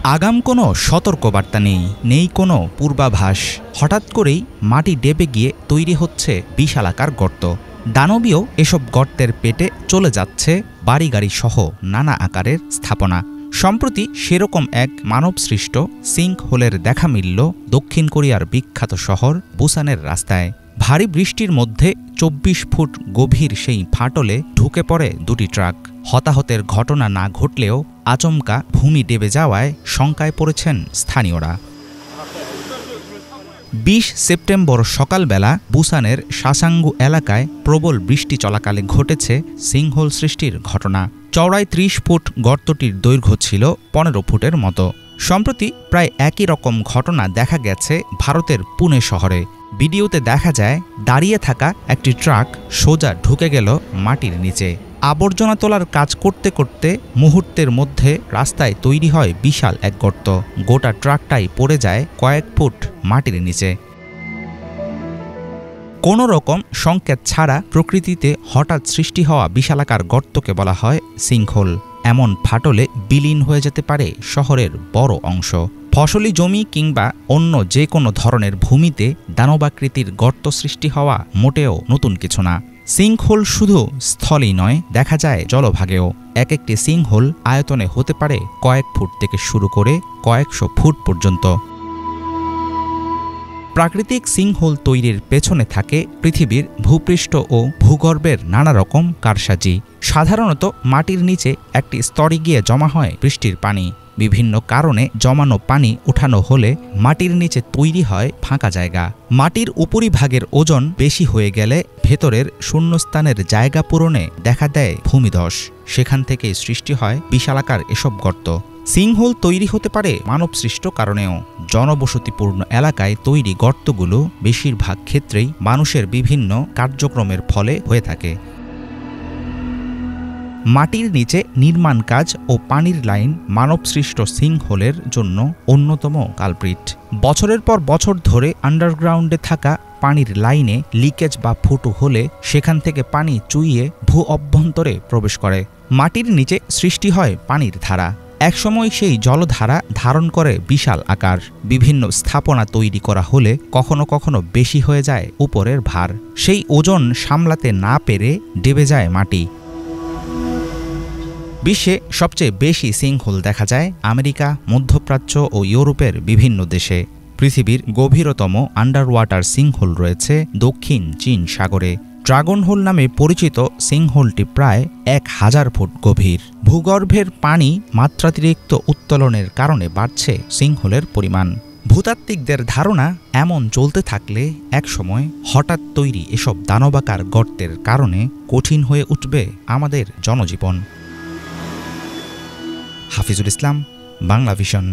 আগাম কোনো সতর্কবার্তা নেই কোনো পূর্বাভাস। হঠাৎ করেই মাটি ডেবে গিয়ে তৈরি হচ্ছে বিশালাকার গর্ত। দানবীয় এসব গর্তের পেটে চলে যাচ্ছে বাড়িগাড়ি সহ নানা আকারের স্থাপনা। সম্প্রতি সেরকম এক মানবসৃষ্ট সিঙ্কহোলের দেখা মিলল দক্ষিণ কোরিয়ার বিখ্যাত শহর বুসানের রাস্তায়। ভারী বৃষ্টির মধ্যে ২৪ ফুট গভীর সেই ফাটলে ঢুকে পড়ে দুটি ট্রাক। হতাহতের ঘটনা না ঘটলেও আচমকা ভূমি ডেবে যাওয়ায় শঙ্কায় পড়েছেন স্থানীয়রা। ২০ সেপ্টেম্বর সকালবেলা বুসানের সাসাঙ্গু এলাকায় প্রবল বৃষ্টি চলাকালে ঘটেছে সিঙ্কহোল সৃষ্টির ঘটনা। চওড়ায় ৩০ ফুট, গর্তটির দৈর্ঘ্য ছিল ১৫ ফুটের মতো। সম্প্রতি প্রায় একই রকম ঘটনা দেখা গেছে ভারতের পুনে শহরে। ভিডিওতে দেখা যায় দাঁড়িয়ে থাকা একটি ট্রাক সোজা ঢুকে গেল মাটির নিচে। আবর্জনা তোলার কাজ করতে করতে মুহূর্তের মধ্যে রাস্তায় তৈরি হয় বিশাল এক গর্ত। গোটা ট্রাকটাই পড়ে যায় কয়েক ফুট মাটির নিচে। কোনো রকম সংকেত ছাড়া প্রকৃতিতে হঠাৎ সৃষ্টি হওয়া বিশালাকার গর্তকে বলা হয় সিঙ্কহোল। এমন ফাটলে বিলীন হয়ে যেতে পারে শহরের বড় অংশ। ফসলি জমি কিংবা অন্য যে কোনো ধরনের ভূমিতে দানবাকৃতির গর্ত সৃষ্টি হওয়া মোটেও নতুন কিছু না। সিঙ্কহোল শুধু স্থলেই নয়, দেখা যায় জলভাগেও। এক একটি সিঙ্কহোল আয়তনে হতে পারে কয়েক ফুট থেকে শুরু করে কয়েকশো ফুট পর্যন্ত। প্রাকৃতিক সিঙ্কহোল তৈরির পেছনে থাকে পৃথিবীর ভূপৃষ্ঠ ও ভূগর্ভের নানা রকম কারসাজি। সাধারণত মাটির নিচে একটি স্তরে গিয়ে জমা হয় বৃষ্টির পানি। বিভিন্ন কারণে জমানো পানি উঠানো হলে মাটির নিচে তৈরি হয় ফাঁকা জায়গা। মাটির উপরিভাগের ওজন বেশি হয়ে গেলে ভেতরের শূন্যস্থানের জায়গা পূরণে দেখা দেয় ভূমিধস। সেখান থেকেই সৃষ্টি হয় বিশালাকার এসব গর্ত। সিঙ্কহোল তৈরি হতে পারে মানবসৃষ্ট কারণেও। জনবসতিপূর্ণ এলাকায় তৈরি গর্তগুলো বেশিরভাগ ক্ষেত্রেই মানুষের বিভিন্ন কার্যক্রমের ফলে হয়ে থাকে। মাটির নিচে নির্মাণ কাজ ও পানির লাইন মানবসৃষ্ট সিঙ্কহোলের জন্য অন্যতম কালপ্রিট। বছরের পর বছর ধরে আন্ডারগ্রাউন্ডে থাকা পানির লাইনে লিকেজ বা ফুটো হলে সেখান থেকে পানি চুইয়ে ভূ অভ্যন্তরে প্রবেশ করে। মাটির নিচে সৃষ্টি হয় পানির ধারা। একসময় সেই জলধারা ধারণ করে বিশাল আকার। বিভিন্ন স্থাপনা তৈরি করা হলে কখনো কখনো বেশি হয়ে যায় উপরের ভার। সেই ওজন সামলাতে না পেরে ডেবে যায় মাটি। বিশ্বে সবচেয়ে বেশি সিঙ্কহোল দেখা যায় আমেরিকা, মধ্যপ্রাচ্য ও ইউরোপের বিভিন্ন দেশে। পৃথিবীর গভীরতম আন্ডার ওয়াটার সিঙ্কহোল রয়েছে দক্ষিণ চীন সাগরে। ড্রাগন হোল নামে পরিচিত সিঙ্কহোলটি প্রায় ১,০০০ ফুট গভীর। ভূগর্ভের পানি মাত্রাতিরিক্ত উত্তোলনের কারণে বাড়ছে সিঙ্কহোলের পরিমাণ। ভূতাত্ত্বিকদের ধারণা, এমন চলতে থাকলে একসময় হঠাৎ তৈরি এসব দানবাকার গর্তের কারণে কঠিন হয়ে উঠবে আমাদের জনজীবন। হাফিজুল ইসলাম, বাংলা ভিশন।